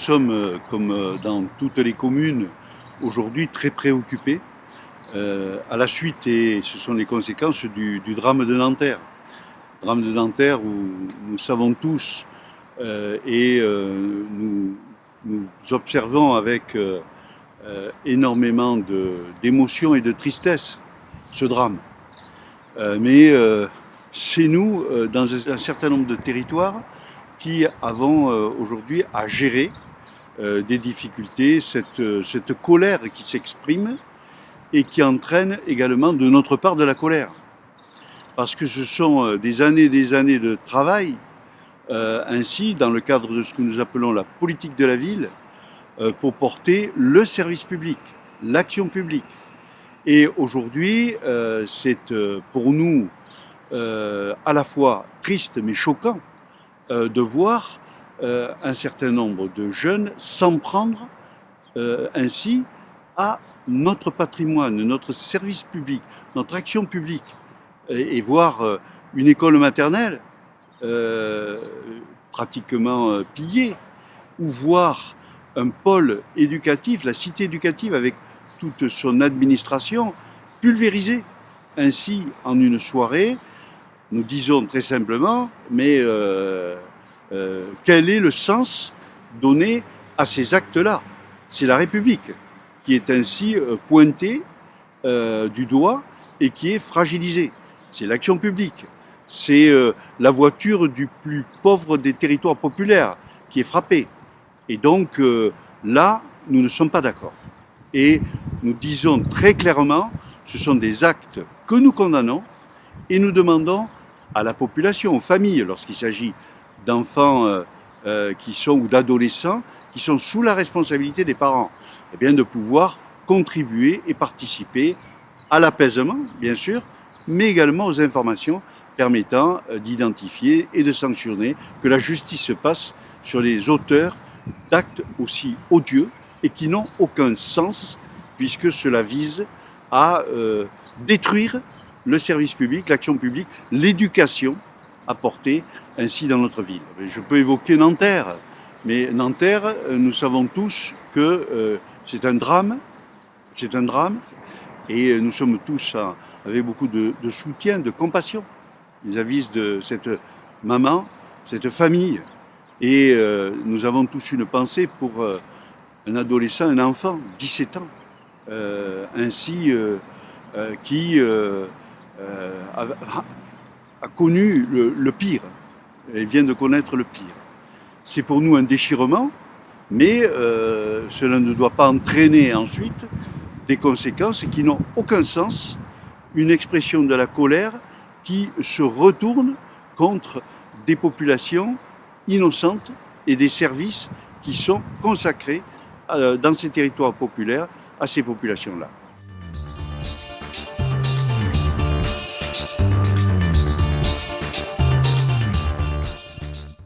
sommes, comme dans toutes les communes, aujourd'hui très préoccupés à la suite, et ce sont les conséquences du drame de Nanterre. Drame de Nanterre où nous savons tous nous observons avec énormément d'émotion et de tristesse ce drame. Mais c'est nous, dans un certain nombre de territoires, qui avons aujourd'hui à gérer des difficultés, cette colère qui s'exprime et qui entraîne également de notre part de la colère. Parce que ce sont des années de travail, ainsi dans le cadre de ce que nous appelons la politique de la ville, pour porter le service public, l'action publique. Et aujourd'hui, c'est pour nous à la fois triste mais choquant de voir un certain nombre de jeunes s'en prendre ainsi à notre patrimoine, notre service public, notre action publique, et voir une école maternelle pratiquement pillée, ou voir un pôle éducatif, la cité éducative avec toute son administration pulvérisée. Ainsi, en une soirée, nous disons très simplement, mais quel est le sens donné à ces actes-là? C'est la République qui est ainsi pointée du doigt et qui est fragilisée. C'est l'action publique. C'est la voiture du plus pauvre des territoires populaires qui est frappée. Et donc là, nous ne sommes pas d'accord. Et nous disons très clairement, ce sont des actes que nous condamnons et nous demandons à la population, aux familles, lorsqu'il s'agit d'enfants ou d'adolescents qui sont sous la responsabilité des parents, eh bien de pouvoir contribuer et participer à l'apaisement, bien sûr, mais également aux informations permettant d'identifier et de sanctionner, que la justice se passe sur les auteurs d'actes aussi odieux et qui n'ont aucun sens, puisque cela vise à détruire le service public, l'action publique, l'éducation apportée ainsi dans notre ville. Je peux évoquer Nanterre, mais Nanterre, nous savons tous que c'est un drame, et nous sommes tous avec beaucoup de soutien, de compassion vis-à-vis de cette maman, cette famille. Et nous avons tous une pensée pour un adolescent, un enfant, 17 ans, qui a connu le pire, et vient de connaître le pire. C'est pour nous un déchirement, mais cela ne doit pas entraîner ensuite des conséquences qui n'ont aucun sens, une expression de la colère qui se retourne contre des populations innocentes et des services qui sont consacrés dans ces territoires populaires à ces populations-là.